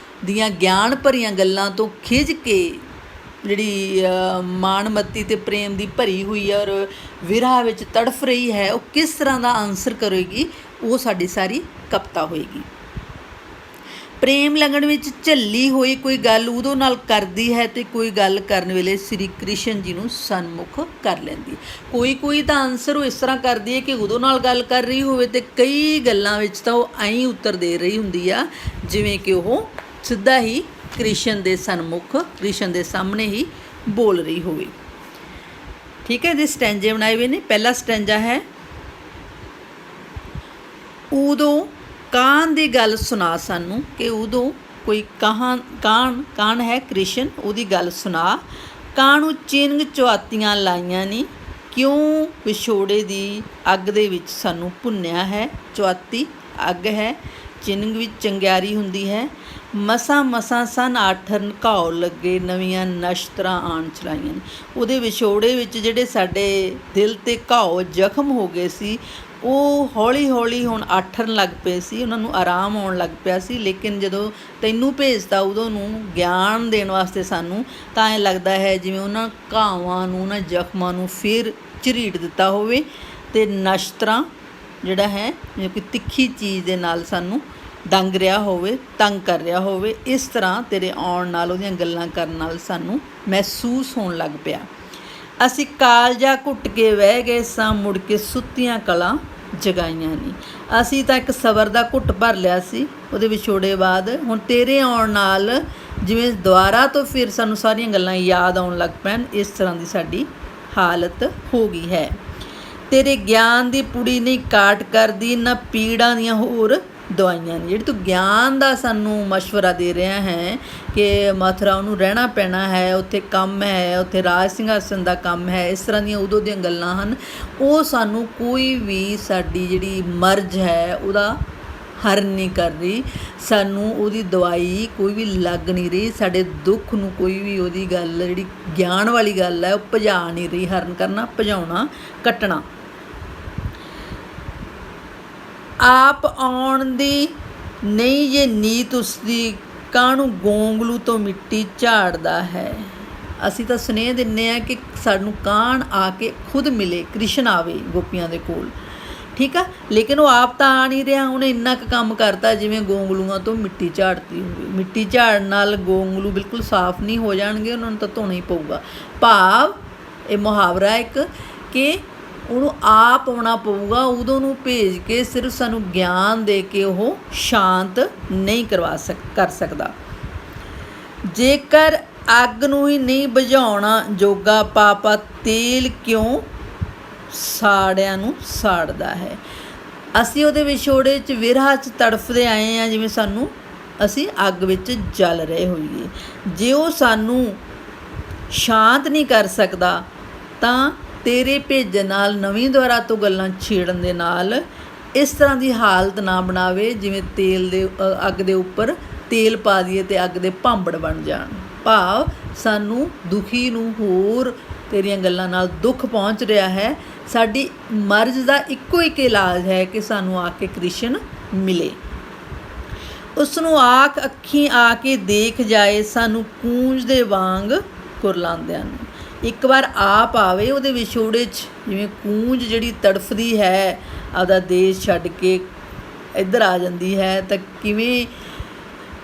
ਦੀਆਂ ਗਿਆਨ ਭਰੀਆਂ ਗੱਲਾਂ ਤੋਂ ਖਿੱਝ ਕੇ ਜਿਹੜੀ ਮਾਣਮੱਤੀ ਅਤੇ ਪ੍ਰੇਮ ਦੀ ਭਰੀ ਹੋਈ ਔਰ ਵਿਰਹਾ ਵਿੱਚ ਤੜਫ ਰਹੀ ਹੈ, ਉਹ ਕਿਸ ਤਰ੍ਹਾਂ ਦਾ ਆਨਸਰ ਕਰੇਗੀ, ਉਹ ਸਾਡੀ ਸਾਰੀ ਕਵਿਤਾ ਹੋਏਗੀ। ਪ੍ਰੇਮ ਲਗਨ ਵਿੱਚ ਝੱਲੀ ਹੋਈ ਕੋਈ ਗੱਲ ਉਦੋਂ ਨਾਲ ਕਰਦੀ ਹੈ ਅਤੇ ਕੋਈ ਗੱਲ ਕਰਨ ਵੇਲੇ ਸ੍ਰੀ ਕ੍ਰਿਸ਼ਨ ਜੀ ਨੂੰ ਸਨਮੁਖ ਕਰ ਲੈਂਦੀ। ਕੋਈ ਤਾਂ ਆਨਸਰ ਉਹ ਇਸ ਤਰ੍ਹਾਂ ਕਰਦੀ ਹੈ ਕਿ ਉਦੋਂ ਨਾਲ ਗੱਲ ਕਰ ਰਹੀ ਹੋਵੇ, ਅਤੇ ਕਈ ਗੱਲਾਂ ਵਿੱਚ ਤਾਂ ਉਹ ਐਂ ਉੱਤਰ ਦੇ ਰਹੀ ਹੁੰਦੀ ਆ ਜਿਵੇਂ ਕਿ ਉਹ ਸਿੱਧਾ ਹੀ ਕ੍ਰਿਸ਼ਨ ਦੇ ਸਨਮੁਖ, ਕ੍ਰਿਸ਼ਨ ਦੇ ਸਾਹਮਣੇ ਹੀ ਬੋਲ ਰਹੀ ਹੋਵੇ। ਠੀਕ ਹੈ, ਇਹਦੇ ਸਟੈਂਜੇ ਬਣਾਏ ਹੋਏ ਨੇ। ਪਹਿਲਾ ਸਟੈਂਜਾ ਹੈ, ਉਦੋਂ ਕਾਨ ਦੀ ਗੱਲ ਸੁਣਾ ਸਾਨੂੰ, ਕਿ ਉਦੋਂ ਕੋਈ ਕਾਨ ਹੈ ਕ੍ਰਿਸ਼ਨ, ਉਹਦੀ ਗੱਲ ਸੁਣਾ। ਕਾਹਨੂੰ ਚਿੰਨ੍ਹ ਚੁਆਤੀਆਂ ਲਾਈਆਂ ਨੀ, ਕਿਉਂ ਵਿਛੋੜੇ ਦੀ ਅੱਗ ਦੇ ਵਿੱਚ ਸਾਨੂੰ ਭੁੰਨਿਆ ਹੈ। ਚੁਆਤੀ ਅੱਗ ਹੈ, ਚਿੰਨ੍ਹ ਵਿੱਚ ਚੰਗਿਆਰੀ ਹੁੰਦੀ ਹੈ। ਮਸਾਂ ਸਨ ਆਠਰ ਘਾਉ ਲੱਗੇ, ਨਵੀਆਂ ਨਸ਼ਤਰਾਂ ਆਣ ਚਲਾਈਆਂ ਨੇ। ਉਹਦੇ ਵਿਛੋੜੇ ਵਿੱਚ ਜਿਹੜੇ ਸਾਡੇ ਦਿਲ 'ਤੇ ਘਾਉ ਜ਼ਖਮ ਹੋ ਗਏ ਸੀ, ਉਹ ਹੌਲੀ ਹੌਲੀ ਹੁਣ ਆਠਰਨ ਲੱਗ ਪਏ ਸੀ, ਉਹਨਾਂ ਨੂੰ ਆਰਾਮ ਆਉਣ ਲੱਗ ਪਿਆ ਸੀ। ਲੇਕਿਨ ਜਦੋਂ ਤੈਨੂੰ ਭੇਜਤਾ ਉਦੋਂ ਨੂੰ ਗਿਆਨ ਦੇਣ ਵਾਸਤੇ ਸਾਨੂੰ, ਤਾਂ ਐਂ ਲੱਗਦਾ ਹੈ ਜਿਵੇਂ ਉਹਨਾਂ ਘਾਵਾਂ ਨੂੰ, ਉਹਨਾਂ ਜ਼ਖਮਾਂ ਨੂੰ ਫਿਰ ਝਰੀਟ ਦਿੱਤਾ ਹੋਵੇ, ਅਤੇ ਨਸ਼ਤਰਾਂ ਜਿਹੜਾ ਹੈ ਜਿਵੇਂ ਕਿ ਤਿੱਖੀ ਚੀਜ਼ ਦੇ ਨਾਲ ਸਾਨੂੰ ਡੰਗ ਰਿਹਾ ਹੋਵੇ, ਤੰਗ ਕਰ ਰਿਹਾ ਹੋਵੇ। ਇਸ ਤਰ੍ਹਾਂ ਤੇਰੇ ਆਉਣ ਨਾਲ, ਉਹਦੀਆਂ ਗੱਲਾਂ ਕਰਨ ਨਾਲ ਸਾਨੂੰ ਮਹਿਸੂਸ ਹੋਣ ਲੱਗ ਪਿਆ। ਅਸੀਂ ਕਾਲਜਾ ਘੁੱਟ ਕੇ ਬਹਿ ਗਏ ਸਾਂ, ਮੁੜ ਕੇ ਸੁੱਤੀਆਂ ਕਲਾਂ ਜਗਾਈਆਂ ਨਹੀਂ। ਅਸੀਂ ਤਾਂ ਇੱਕ ਸਬਰ ਦਾ ਘੁੱਟ ਭਰ ਲਿਆ ਸੀ ਉਹਦੇ ਵਿਛੋੜੇ ਬਾਅਦ, ਹੁਣ ਤੇਰੇ ਆਉਣ ਨਾਲ ਜਿਵੇਂ ਦੁਬਾਰਾ ਤੋਂ ਫਿਰ ਸਾਨੂੰ ਸਾਰੀਆਂ ਗੱਲਾਂ ਯਾਦ ਆਉਣ ਲੱਗ ਪੈਣ, ਇਸ ਤਰ੍ਹਾਂ ਦੀ ਸਾਡੀ ਹਾਲਤ ਹੋ ਗਈ ਹੈ। ਤੇਰੇ ਗਿਆਨ ਦੀ ਪੁੜੀ ਨਹੀਂ ਕਾਟ ਕਰਦੀ, ਨਾ ਪੀੜਾਂ ਦੀਆਂ ਹੋਰ ਦਵਾਈਆਂ ਨੇ। ਜਿਹੜੀ ਤੂੰ ਗਿਆਨ ਦਾ ਸਾਨੂੰ ਮਸ਼ਵਰਾ ਦੇ ਰਿਹਾ ਹੈ ਕਿ ਮਥੁਰਾ ਉਹਨੂੰ ਰਹਿਣਾ ਪੈਣਾ ਹੈ, ਉੱਥੇ ਕੰਮ ਹੈ, ਉੱਥੇ ਰਾਜ ਸਿੰਘਾਸਨ ਦਾ ਕੰਮ ਹੈ, ਇਸ ਤਰ੍ਹਾਂ ਦੀਆਂ ਉਦੋਂ ਦੀਆਂ ਗੱਲਾਂ ਹਨ, ਉਹ ਸਾਨੂੰ ਕੋਈ ਵੀ ਸਾਡੀ ਜਿਹੜੀ ਮਰਜ਼ ਹੈ ਉਹਦਾ ਹਰ ਨਹੀਂ ਕਰ ਰਹੀ। ਸਾਨੂੰ ਉਹਦੀ ਦਵਾਈ ਕੋਈ ਵੀ ਲੱਗ ਨਹੀਂ ਰਹੀ, ਸਾਡੇ ਦੁੱਖ ਨੂੰ ਕੋਈ ਵੀ ਉਹਦੀ ਗੱਲ ਜਿਹੜੀ ਗਿਆਨ ਵਾਲੀ ਗੱਲ ਹੈ ਉਹ ਭਜਾ ਨਹੀਂ ਰਹੀ। ਹਰਨ ਕਰਨਾ, ਭਜਾਉਣਾ, ਕੱਟਣਾ। ਆਪ ਆਉਣ ਦੀ ਨਹੀਂ ਜੇ ਨੀਤ ਉਸਦੀ, ਕਾਹਨੂੰ ਗੋਂਗਲੂ ਤੋਂ ਮਿੱਟੀ ਝਾੜਦਾ ਹੈ। ਅਸੀਂ ਤਾਂ ਸੁਨੇਹ ਦਿੰਦੇ ਹਾਂ ਕਿ ਸਾਨੂੰ ਕਾਹਨ ਆ ਕੇ ਖੁਦ ਮਿਲੇ, ਕ੍ਰਿਸ਼ਨ ਆਵੇ ਗੋਪੀਆਂ ਦੇ ਕੋਲ, ਠੀਕ ਆ। ਲੇਕਿਨ ਉਹ ਆਪ ਤਾਂ ਆ ਨਹੀਂ ਰਿਹਾ, ਉਹਨੇ ਇੰਨਾ ਕੁ ਕੰਮ ਕਰਤਾ ਜਿਵੇਂ ਗੋਂਗਲੂਆਂ ਤੋਂ ਮਿੱਟੀ ਝਾੜਤੀ ਹੋਵੇ। ਮਿੱਟੀ ਝਾੜਨ ਨਾਲ ਗੋਂਗਲੂ ਬਿਲਕੁਲ ਸਾਫ਼ ਨਹੀਂ ਹੋ ਜਾਣਗੇ, ਉਹਨਾਂ ਨੂੰ ਤਾਂ ਧੋਣਾ ਹੀ ਪਊਗਾ। ਭਾਵ ਇਹ ਮੁਹਾਵਰਾ ਇੱਕ ਕਿ ਉਹਨੂੰ ਆਪ ਆਉਣਾ ਪਊਗਾ, ਉਦੋਂ ਨੂੰ ਭੇਜ ਕੇ ਸਿਰਫ ਸਾਨੂੰ ਗਿਆਨ ਦੇ ਕੇ ਉਹ ਸ਼ਾਂਤ ਨਹੀਂ ਕਰ ਸਕਦਾ। ਜੇਕਰ ਅੱਗ ਨੂੰ ਹੀ ਨਹੀਂ ਬੁਝਾਉਣਾ ਜੋਗਾ, ਪਾਪਾ ਤੇਲ ਕਿਉਂ ਸਾੜਿਆਂ ਨੂੰ ਸਾੜਦਾ ਹੈ। ਅਸੀਂ ਉਹਦੇ ਵਿਛੋੜੇ 'ਚ, ਵਿਰਹਾ 'ਚ ਤੜਫਦੇ ਆਏ ਹਾਂ ਜਿਵੇਂ ਸਾਨੂੰ ਅਸੀਂ ਅੱਗ ਵਿੱਚ ਜਲ ਰਹੇ ਹੋਈਏ। ਜੇ ਉਹ ਸਾਨੂੰ ਸ਼ਾਂਤ ਨਹੀਂ ਕਰ ਸਕਦਾ, ਤਾਂ ਤੇਰੇ ਭੇਜਣ ਨਾਲ, ਨਵੀਂ ਦੁਆਰਾ ਤੋਂ ਗੱਲਾਂ ਛੇੜਨ ਦੇ ਨਾਲ ਇਸ ਤਰ੍ਹਾਂ ਦੀ ਹਾਲਤ ਨਾ ਬਣਾਵੇ ਜਿਵੇਂ ਤੇਲ ਦੇ ਅੱਗ ਦੇ ਉੱਪਰ ਤੇਲ ਪਾ ਦਈਏ ਅਤੇ ਅੱਗ ਦੇ ਭਾਂਬੜ ਬਣ ਜਾਣ। ਭਾਵ ਸਾਨੂੰ ਦੁਖੀ ਨੂੰ ਹੋਰ ਤੇਰੀਆਂ ਗੱਲਾਂ ਨਾਲ ਦੁੱਖ ਪਹੁੰਚ ਰਿਹਾ ਹੈ। ਸਾਡੀ ਮਰਜ਼ ਦਾ ਇੱਕੋ ਇੱਕ ਇਲਾਜ ਹੈ ਕਿ ਸਾਨੂੰ ਆ ਕੇ ਕ੍ਰਿਸ਼ਨ ਮਿਲੇ। ਉਸ ਨੂੰ ਆਖ ਅੱਖੀਂ ਆ ਕੇ ਦੇਖ ਜਾਏ, ਸਾਨੂੰ ਕੂੰਜ ਦੇ ਵਾਂਗ ਕੁਰਲਾਉਂਦਿਆਂ ਨੂੰ। ਇੱਕ ਵਾਰ ਆਪ ਆਵੇ ਉਹਦੇ ਵਿਛੋੜੇ 'ਚ, ਜਿਵੇਂ ਕੂੰਜ ਜਿਹੜੀ ਤੜਫਦੀ ਹੈ ਆਪਦਾ ਦੇਸ਼ ਛੱਡ ਕੇ ਇੱਧਰ ਆ ਜਾਂਦੀ ਹੈ, ਤਾਂ ਕਿਵੇਂ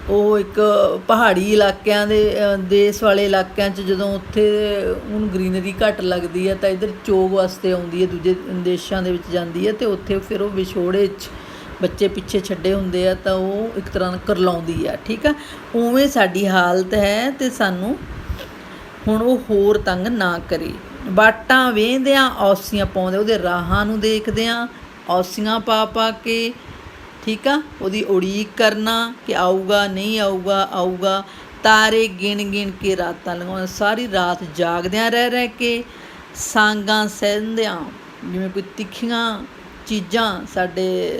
ਉਹ ਇੱਕ ਪਹਾੜੀ ਇਲਾਕਿਆਂ ਦੇ ਦੇਸ਼ ਵਾਲੇ ਇਲਾਕਿਆਂ 'ਚ ਜਦੋਂ ਉੱਥੇ ਉਹਨੂੰ ਗਰੀਨਰੀ ਘੱਟ ਲੱਗਦੀ ਹੈ ਤਾਂ ਇੱਧਰ ਚੋਗ ਵਾਸਤੇ ਆਉਂਦੀ ਹੈ, ਦੂਜੇ ਦੇਸ਼ਾਂ ਦੇ ਵਿੱਚ ਜਾਂਦੀ ਹੈ, ਅਤੇ ਉੱਥੇ ਫਿਰ ਉਹ ਵਿਛੋੜੇ 'ਚ ਬੱਚੇ ਪਿੱਛੇ ਛੱਡੇ ਹੁੰਦੇ ਆ ਤਾਂ ਉਹ ਇੱਕ ਤਰ੍ਹਾਂ ਨਾਲ ਕਰਲਾਉਂਦੀ ਆ, ਠੀਕ ਆ। ਉਵੇਂ ਸਾਡੀ ਹਾਲਤ ਹੈ, ਅਤੇ ਸਾਨੂੰ ਹੁਣ ਉਹ ਹੋਰ ਤੰਗ ਨਾ ਕਰੇ। ਬਾਟਾਂ ਵੇਂਹਦਿਆਂ ਔਸੀਆਂ ਪਾਉਂਦੇ, ਉਹਦੇ ਰਾਹਾਂ ਨੂੰ ਦੇਖਦਿਆਂ ਔਸੀਆਂ ਪਾ ਕੇ, ਠੀਕ ਆ, ਉਹਦੀ ਉਡੀਕ ਕਰਨਾ ਕਿ ਆਊਗਾ ਨਹੀਂ ਆਊਗਾ। ਤਾਰੇ ਗਿਣ ਕੇ ਰਾਤਾਂ ਲੰਘਾਉਂਦੇ, ਸਾਰੀ ਰਾਤ ਜਾਗਦਿਆਂ ਰਹਿ ਕੇ, ਸਾਂਗਾਂ ਸਹਿੰਦਿਆਂ, ਜਿਵੇਂ ਕੋਈ ਤਿੱਖੀਆਂ ਚੀਜ਼ਾਂ ਸਾਡੇ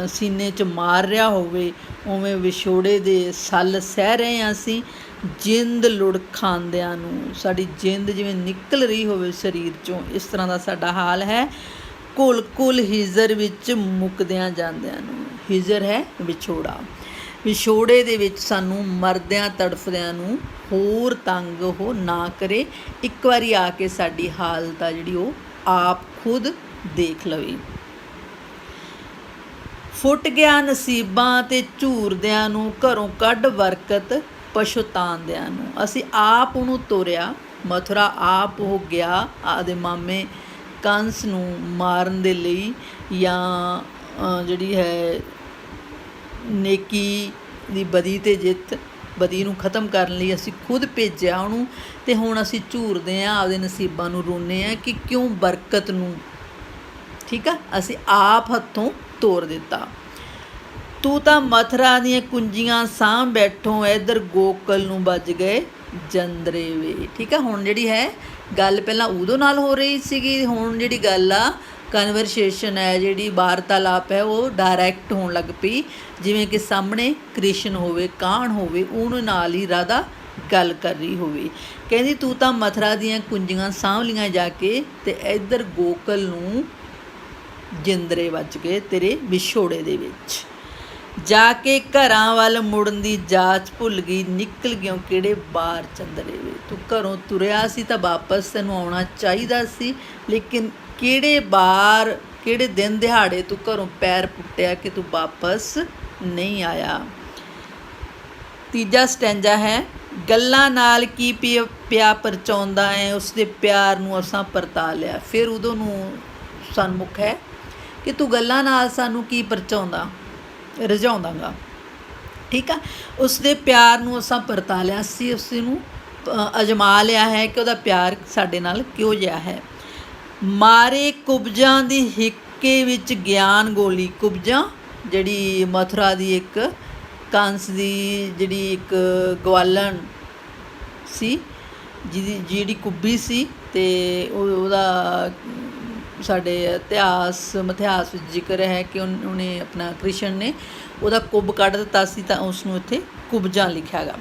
ਸੀਨੇ 'ਚ ਮਾਰ ਰਿਹਾ ਹੋਵੇ, ਉਵੇਂ ਵਿਛੋੜੇ ਦੇ ਸੱਲ ਸਹਿ ਰਹੇ ਹਾਂ ਅਸੀਂ। ਜਿੰਦ ਲੁੜ ਖਾਂਦਿਆਂ ਨੂੰ, ਸਾਡੀ ਜਿੰਦ ਜਿਵੇਂ ਨਿਕਲ ਰਹੀ ਹੋਵੇ ਸਰੀਰ 'ਚੋਂ, ਇਸ ਤਰ੍ਹਾਂ ਦਾ ਸਾਡਾ ਹਾਲ ਹੈ। ਘੁਲ ਘੁਲ ਹਿਜਰ ਵਿੱਚ ਮੁੱਕਦਿਆਂ ਜਾਂਦਿਆਂ ਨੂੰ, ਹਿਜਰ ਹੈ ਵਿਛੋੜਾ, ਵਿਛੋੜੇ ਦੇ ਵਿੱਚ ਸਾਨੂੰ ਮਰਦਿਆਂ ਤੜਫਦਿਆਂ ਨੂੰ ਹੋਰ ਤੰਗ ਉਹ ਨਾ ਕਰੇ, ਇੱਕ ਵਾਰੀ ਆ ਕੇ ਸਾਡੀ ਹਾਲਤ ਆ ਜਿਹੜੀ ਉਹ ਆਪ ਖੁਦ ਦੇਖ ਲਵੇ। ਫੁੱਟ ਗਿਆ ਨਸੀਬਾਂ ਤੇ ਝੂਰਦਿਆਂ ਨੂੰ, ਘਰੋਂ ਕੱਢ ਬਰਕਤ ਪਛਤਾਉਂਦਿਆਂ ਨੂੰ। ਅਸੀਂ ਆਪ ਉਹਨੂੰ ਤੋਰਿਆ, ਮਥੁਰਾ ਆਪ ਉਹ ਗਿਆ ਆਪਦੇ ਮਾਮੇ ਕੰਸ ਨੂੰ ਮਾਰਨ ਦੇ ਲਈ, ਜਾਂ ਜਿਹੜੀ ਹੈ ਨੇਕੀ ਦੀ ਬਦੀ 'ਤੇ ਜਿੱਤ, ਬਦੀ ਨੂੰ ਖ਼ਤਮ ਕਰਨ ਲਈ ਅਸੀਂ ਖੁਦ ਭੇਜਿਆ ਉਹਨੂੰ। ਅਤੇ ਹੁਣ ਅਸੀਂ ਝੂਰਦੇ ਹਾਂ, ਆਪਦੇ ਨਸੀਬਾਂ ਨੂੰ ਰੋਂਦੇ ਹਾਂ ਕਿ ਕਿਉਂ ਬਰਕਤ ਨੂੰ, ਠੀਕ ਆ, ਅਸੀਂ ਆਪ ਹੱਥੋਂ ਤੋੜ ਦਿੱਤਾ। ਤੂੰ ਤਾਂ ਮਥੁਰਾ ਦੀਆਂ ਕੁੰਜੀਆਂ ਸਾਂਭ ਬੈਠੋ, ਇੱਧਰ ਗੋਕਲ ਨੂੰ ਵੱਜ ਗਏ ਜੰਦਰੇ ਵੇ। ਠੀਕ ਆ, ਹੁਣ ਜਿਹੜੀ ਹੈ ਗੱਲ ਪਹਿਲਾਂ ਉਦੋਂ ਨਾਲ ਹੋ ਰਹੀ ਸੀਗੀ, ਹੁਣ ਜਿਹੜੀ ਗੱਲ ਆ ਕਨਵਰਸੇਸ਼ਨ ਹੈ, ਜਿਹੜੀ ਵਾਰਤਾਲਾਪ ਹੈ, ਉਹ ਡਾਇਰੈਕਟ ਹੋਣ ਲੱਗ ਪਈ, ਜਿਵੇਂ ਕਿ ਸਾਹਮਣੇ ਕ੍ਰਿਸ਼ਨ ਹੋਵੇ, ਕਾਹਨ ਹੋਵੇ, ਉਹਨੂੰ ਨਾਲ ਹੀ ਰਾਧਾ ਗੱਲ ਕਰ ਰਹੀ ਹੋਵੇ। ਕਹਿੰਦੀ ਤੂੰ ਤਾਂ ਮਥੁਰਾ ਦੀਆਂ ਕੁੰਜੀਆਂ ਸਾਂਭ ਲੀਆਂ ਜਾ ਕੇ, ਅਤੇ ਇੱਧਰ ਗੋਕਲ ਨੂੰ ਜਿੰਦਰੇ ਵੱਜ ਗਏ ਤੇਰੇ ਵਿਛੋੜੇ ਦੇ ਵਿੱਚ। ਜਾ ਕੇ ਘਰਾਂ ਵੱਲ ਮੁੜਨ ਦੀ ਜਾਚ ਭੁੱਲ ਗਈ, ਨਿਕਲ ਗਿਓ ਕਿਹੜੇ ਬਾਰ ਚੰਦਰੇ ਵੇ। ਤੂੰ ਘਰੋਂ ਤੁਰਿਆ ਸੀ ਤਾਂ ਵਾਪਸ ਤੈਨੂੰ ਆਉਣਾ ਚਾਹੀਦਾ ਸੀ, ਲੇਕਿਨ ਕਿਹੜੇ ਬਾਰ, ਕਿਹੜੇ ਦਿਨ ਦਿਹਾੜੇ ਤੂੰ ਘਰੋਂ ਪੈਰ ਪੁੱਟਿਆ ਕਿ ਤੂੰ ਵਾਪਸ ਨਹੀਂ ਆਇਆ। ਤੀਜਾ ਸਟੈਂਜਾ ਹੈ, ਗੱਲਾਂ ਨਾਲ ਕੀ ਪਿਆ ਪਰਚਾਉਂਦਾ ਹੈ, ਉਸਦੇ ਪਿਆਰ ਨੂੰ ਅਸਾਂ ਪਰਤਾ ਲਿਆ। ਫਿਰ ਉਦੋਂ ਨੂੰ ਸਨਮੁਖ ਹੈ ਕਿ ਤੂੰ ਗੱਲਾਂ ਨਾਲ ਸਾਨੂੰ ਕੀ ਪਰਚਾਉਂਦਾ, ਰਝਾਉਂਦਾ ਗਾ। ਠੀਕ ਆ, ਉਸਦੇ ਪਿਆਰ ਨੂੰ ਅਸਾਂ ਪਰਤਾ ਲਿਆ ਸੀ, ਉਸ ਨੂੰ ਅਜਮਾ ਲਿਆ ਹੈ ਕਿ ਉਹਦਾ ਪਿਆਰ ਸਾਡੇ ਨਾਲ ਕਿਹੋ ਜਿਹਾ ਹੈ। ਮਾਰੇ ਕੁਬਜਾਂ ਦੀ ਹਿੱਕੇ ਵਿੱਚ ਗਿਆਨ ਗੋਲੀ, ਕੁਬਜਾਂ ਜਿਹੜੀ ਮਥੁਰਾ ਦੀ ਇੱਕ ਕੰਸ ਦੀ ਜਿਹੜੀ ਇੱਕ ਗਵਾਲਣ ਸੀ, ਜਿਹੜੀ ਕੁੱਬੀ ਸੀ, ਅਤੇ ਉਹਦਾ ਸਾਡੇ ਇਤਿਹਾਸ ਮਿਥਿਹਾਸ ਵਿੱਚ ਜ਼ਿਕਰ ਹੈ ਕਿ ਉਹਨੇ ਆਪਣਾ ਕ੍ਰਿਸ਼ਨ ਨੇ ਉਹਦਾ ਕੁੱਬ ਕੱਢ ਦਿੱਤਾ ਸੀ, ਤਾਂ ਉਸ ਨੂੰ ਇੱਥੇ ਕੁਬਜਾਂ ਲਿਖਿਆ ਗਾ।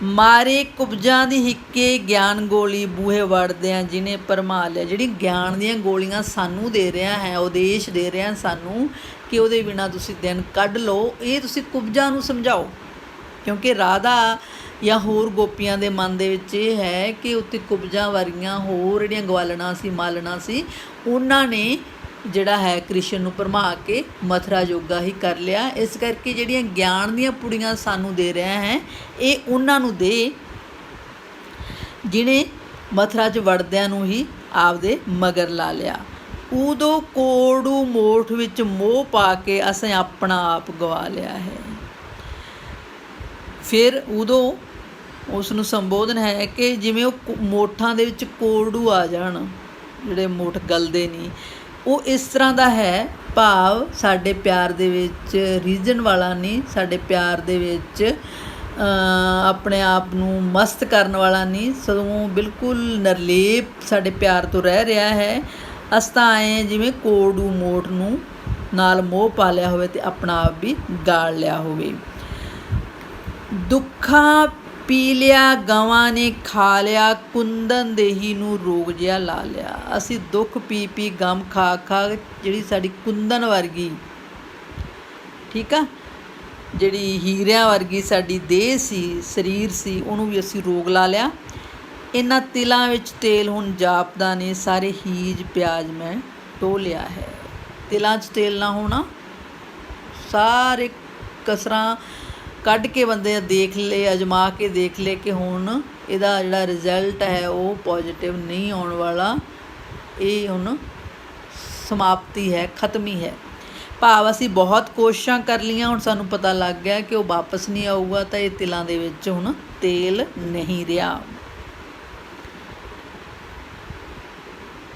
ਮਾਰੇ ਕੁਬਜਾਂ ਦੀ ਹਿੱਕੇ ਗਿਆਨ ਗੋਲੀ, ਬੂਹੇ ਵੜਦਿਆਂ ਜਿਹਨੇ ਭਰਮਾ ਲਿਆ। ਜਿਹੜੀ ਗਿਆਨ ਦੀਆਂ ਗੋਲੀਆਂ ਸਾਨੂੰ ਦੇ ਰਿਹਾ ਹੈ, ਉਦੇਸ਼ ਦੇ ਰਿਹਾ ਸਾਨੂੰ ਕਿ ਉਹਦੇ ਬਿਨਾਂ ਤੁਸੀਂ ਦਿਨ ਕੱਢ ਲਓ, ਇਹ ਤੁਸੀਂ ਕੁਬਜਾਂ ਨੂੰ ਸਮਝਾਓ। ਕਿਉਂਕਿ ਰਾਧਾ ਜਾਂ ਹੋਰ ਗੋਪੀਆਂ ਦੇ ਮਨ ਦੇ ਵਿੱਚ ਇਹ ਹੈ ਕਿ ਉੱਥੇ ਕੁਬਜਾਂ ਵਰਗੀਆਂ ਹੋਰ ਜਿਹੜੀਆਂ ਗਵਾਲਣਾ ਸੀ, ਮਾਲਣਾ ਸੀ, ਉਹਨਾਂ ਨੇ ਜਿਹੜਾ ਹੈ ਕ੍ਰਿਸ਼ਨ ਨੂੰ ਭਰਮਾ ਕੇ ਮਥੁਰਾ ਜੋਗਾ ਹੀ ਕਰ ਲਿਆ। ਇਸ ਕਰਕੇ ਜਿਹੜੀਆਂ ਗਿਆਨ ਦੀਆਂ ਪੁੜੀਆਂ ਸਾਨੂੰ ਦੇ ਰਿਹਾ ਹੈ, ਇਹ ਉਹਨਾਂ ਨੂੰ ਦੇ ਜਿਹਨੇ ਮਥੁਰਾ 'ਚ ਵੜਦਿਆਂ ਨੂੰ ਹੀ ਆਪਦੇ ਮਗਰ ਲਾ ਲਿਆ। ਉਦੋਂ ਕੋੜੂ ਮੋਠ ਵਿੱਚ ਮੋਹ ਪਾ ਕੇ ਅਸੀਂ ਆਪਣਾ ਆਪ ਗਵਾ ਲਿਆ ਹੈ। ਫਿਰ ਉਦੋਂ ਉਸ ਨੂੰ ਸੰਬੋਧਨ ਹੈ ਕਿ ਜਿਵੇਂ ਉਹ ਮੋਠਾਂ ਦੇ ਵਿੱਚ ਕੋੜੂ ਆ ਜਾਣ, ਜਿਹੜੇ ਮੋਠ ਗਲਦੇ ਨਹੀਂ, ਉਹ ਇਸ ਤਰ੍ਹਾਂ ਦਾ ਹੈ। ਭਾਵ ਸਾਡੇ ਪਿਆਰ ਦੇ ਵਿੱਚ ਰੀਝਣ ਵਾਲਾ ਨਹੀਂ, ਸਾਡੇ ਪਿਆਰ ਦੇ ਵਿੱਚ ਆਪਣੇ ਆਪ ਨੂੰ ਮਸਤ ਕਰਨ ਵਾਲਾ ਨਹੀਂ, ਸਗੋਂ ਬਿਲਕੁਲ ਨਿਰਲੇਪ ਸਾਡੇ ਪਿਆਰ ਤੋਂ ਰਹਿ ਰਿਹਾ ਹੈ। ਅਸੀਂ ਤਾਂ ਆਏ ਜਿਵੇਂ ਕੋੜੂ ਮੋਠ ਨੂੰ ਨਾਲ ਮੋਹ ਪਾ ਲਿਆ ਹੋਵੇ ਅਤੇ ਆਪਣਾ ਆਪ ਵੀ ਗਾਲ ਲਿਆ ਹੋਵੇ। ਦੁੱਖਾਂ ਪੀ ਲਿਆ ਗਾਵਾਂ ਨੇ ਖਾ ਲਿਆ, ਕੁੰਦਨ ਦੇਹੀ ਨੂੰ ਰੋਗ ਜਿਹਾ ਲਾ ਲਿਆ। ਅਸੀਂ ਦੁੱਖ ਪੀ ਪੀ ਗਮ ਖਾ ਖਾ, ਜਿਹੜੀ ਸਾਡੀ ਕੁੰਦਨ ਵਰਗੀ, ਠੀਕ ਆ, ਜਿਹੜੀ ਹੀਰਿਆਂ ਵਰਗੀ ਸਾਡੀ ਦੇਹ ਸੀ, ਸਰੀਰ ਸੀ, ਉਹਨੂੰ ਵੀ ਅਸੀਂ ਰੋਗ ਲਾ ਲਿਆ। ਇਹਨਾਂ ਤਿਲਾਂ ਵਿੱਚ ਤੇਲ ਹੁਣ ਜਾਪਦਾ ਨੇ, ਸਾਰੇ ਹੀਜ ਪਿਆਜ਼ ਮੈਂ ਟੋਹ ਲਿਆ ਹੈ। ਤਿਲਾਂ 'ਚ ਤੇਲ ਨਾ ਹੋਣਾ, ਸਾਰੇ ਕਸਰਾਂ ਕੱਢ ਕੇ ਬੰਦੇ ਦੇਖ ਲਏ, ਅਜਮਾ ਕੇ ਦੇਖ ਲਏ ਕਿ ਹੁਣ ਇਹਦਾ ਜਿਹੜਾ ਰਿਜ਼ਲਟ ਹੈ ਉਹ ਪੋਜ਼ੀਟਿਵ ਨਹੀਂ ਆਉਣ ਵਾਲਾ, ਇਹ ਹੁਣ ਸਮਾਪਤੀ ਹੈ, ਖਤਮ ਹੀ ਹੈ। ਭਾਵ ਅਸੀਂ ਬਹੁਤ ਕੋਸ਼ਿਸ਼ਾਂ ਕਰ ਲਈਆਂ, ਹੁਣ ਸਾਨੂੰ ਪਤਾ ਲੱਗ ਗਿਆ ਕਿ ਉਹ ਵਾਪਸ ਨਹੀਂ ਆਊਗਾ, ਤਾਂ ਇਹ ਤਿਲਾਂ ਦੇ ਵਿੱਚ ਹੁਣ ਤੇਲ ਨਹੀਂ ਰਿਹਾ।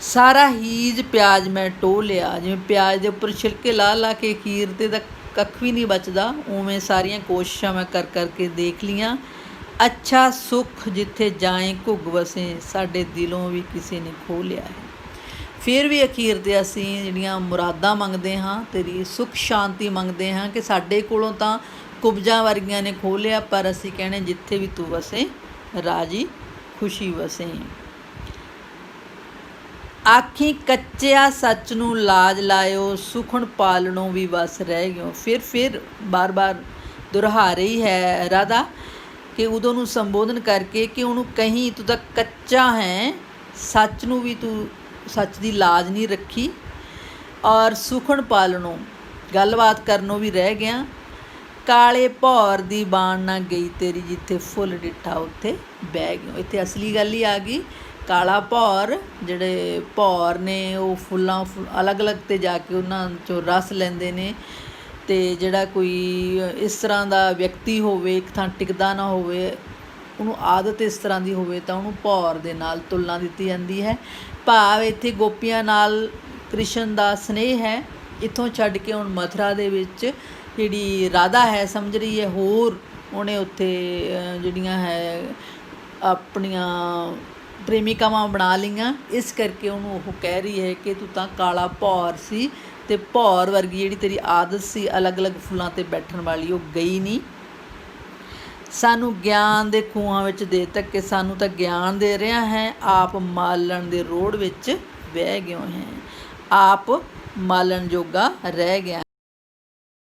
ਸਾਰਾ ਹੀਜ ਪਿਆਜ਼ ਮੈਂ ਟੋਹ ਲਿਆ, ਜਿਵੇਂ ਪਿਆਜ਼ ਦੇ ਉੱਪਰ ਛਿਲਕੇ ਲਾ ਲਾ ਕੇ ਅਖੀਰ 'ਤੇ ਤਾਂ ਕੱਖ ਵੀ ਨਹੀਂ ਬਚਦਾ, ਉਵੇਂ ਸਾਰੀਆਂ ਕੋਸ਼ਿਸ਼ਾਂ ਮੈਂ ਕਰ ਕਰਕੇ ਦੇਖ ਲਈਆਂ। ਅੱਛਾ ਸੁੱਖ ਜਿੱਥੇ ਜਾਏ ਘੁੱਗ ਵਸੇ, ਸਾਡੇ ਦਿਲੋਂ ਵੀ ਕਿਸੇ ਨੇ ਖੋਹ ਲਿਆ ਹੈ। ਫਿਰ ਵੀ ਅਖੀਰ 'ਤੇ ਅਸੀਂ ਜਿਹੜੀਆਂ ਮੁਰਾਦਾਂ ਮੰਗਦੇ ਹਾਂ, ਤੇਰੀ ਸੁੱਖ ਸ਼ਾਂਤੀ ਮੰਗਦੇ ਹਾਂ ਕਿ ਸਾਡੇ ਕੋਲੋਂ ਤਾਂ ਕੁਬਜਾਂ ਵਰਗੀਆਂ ਨੇ ਖੋਲਿਆ, ਪਰ ਅਸੀਂ ਕਹਿਣੇ ਜਿੱਥੇ ਵੀ ਤੂੰ ਵਸੇ ਰਾਜੀ ਖੁਸ਼ੀ ਵਸੇ। ਆਖੀ ਕੱਚਿਆ ਸੱਚ ਨੂੰ ਲਾਜ ਲਾਇਓ, ਸੁਖਣ ਪਾਲਣੋਂ ਵੀ ਵਸ ਰਹਿ ਗਿਓ। ਫਿਰ ਬਾਰ ਬਾਰ ਦੁਹਰਾ ਰਹੀ ਹੈ ਰਾਧਾ ਕਿ ਉਦੋਂ ਨੂੰ ਸੰਬੋਧਨ ਕਰਕੇ ਕਿ ਉਹਨੂੰ ਕਹੀਂ ਤੂੰ ਤਾਂ ਕੱਚਾ ਹੈ, ਸੱਚ ਨੂੰ ਵੀ ਤੂੰ ਸੱਚ ਦੀ ਲਾਜ ਨਹੀਂ ਰੱਖੀ, ਔਰ ਸੁਖਣ ਪਾਲਣੋਂ ਗੱਲਬਾਤ ਕਰਨੋਂ ਵੀ ਰਹਿ ਗਿਆ। ਕਾਲੇ ਭੌਰ ਦੀ ਬਾਣ ਨਾ ਗਈ ਤੇਰੀ, ਜਿੱਥੇ ਫੁੱਲ ਡਿੱਠਾ ਉੱਥੇ ਬਹਿ ਗਿਓ। ਇੱਥੇ ਅਸਲੀ ਗੱਲ ਹੀ ਆ ਗਈ। ਕਾਲਾ ਭੌਰ, ਜਿਹੜੇ ਭੌਰ ਨੇ ਉਹ ਫੁੱਲਾਂ ਅਲੱਗ ਅਲੱਗ 'ਤੇ ਜਾ ਕੇ ਉਹਨਾਂ 'ਚੋਂ ਰਸ ਲੈਂਦੇ ਨੇ, ਅਤੇ ਜਿਹੜਾ ਕੋਈ ਇਸ ਤਰ੍ਹਾਂ ਦਾ ਵਿਅਕਤੀ ਹੋਵੇ, ਇੱਕ ਥਾਂ ਟਿਕਦਾ ਨਾ ਹੋਵੇ, ਉਹਨੂੰ ਆਦਤ ਇਸ ਤਰ੍ਹਾਂ ਦੀ ਹੋਵੇ ਤਾਂ ਉਹਨੂੰ ਭੌਰ ਦੇ ਨਾਲ ਤੁਲਨਾ ਦਿੱਤੀ ਜਾਂਦੀ ਹੈ। ਭਾਵ ਇੱਥੇ ਗੋਪੀਆਂ ਨਾਲ ਕ੍ਰਿਸ਼ਨ ਦਾ ਸਨੇਹ ਹੈ। ਇੱਥੋਂ ਛੱਡ ਕੇ ਹੁਣ ਮਥੁਰਾ ਦੇ ਵਿੱਚ ਜਿਹੜੀ ਰਾਧਾ ਹੈ ਸਮਝ ਰਹੀ ਹੈ ਹੋਰ ਉਹਨੇ ਉੱਥੇ ਜਿਹੜੀਆਂ ਹੈ ਆਪਣੀਆਂ ਪ੍ਰੇਮਿਕਾਵਾਂ ਬਣਾ ਲਈਆਂ, ਇਸ ਕਰਕੇ ਉਹਨੂੰ ਉਹ ਕਹਿ ਰਹੀ ਹੈ ਕਿ ਤੂੰ ਤਾਂ ਕਾਲਾ ਭੌਰ ਸੀ, ਅਤੇ ਭੌਰ ਵਰਗੀ ਜਿਹੜੀ ਤੇਰੀ ਆਦਤ ਸੀ ਅਲੱਗ ਅਲੱਗ ਫੁੱਲਾਂ 'ਤੇ ਬੈਠਣ ਵਾਲੀ, ਉਹ ਗਈ ਨਹੀਂ। ਸਾਨੂੰ ਗਿਆਨ ਦੇ ਖੂਹਾਂ ਵਿੱਚ ਦੇ ਧੱਕੇ, ਸਾਨੂੰ ਤਾਂ ਗਿਆਨ ਦੇ ਰਿਹਾ ਹੈ, ਆਪ ਮਾਲਣ ਦੇ ਰੋੜ ਵਿੱਚ ਵਹਿ ਗਿਓ ਹੈ, ਆਪ ਮਾਲਣ ਜੋਗਾ ਰਹਿ ਗਿਆ।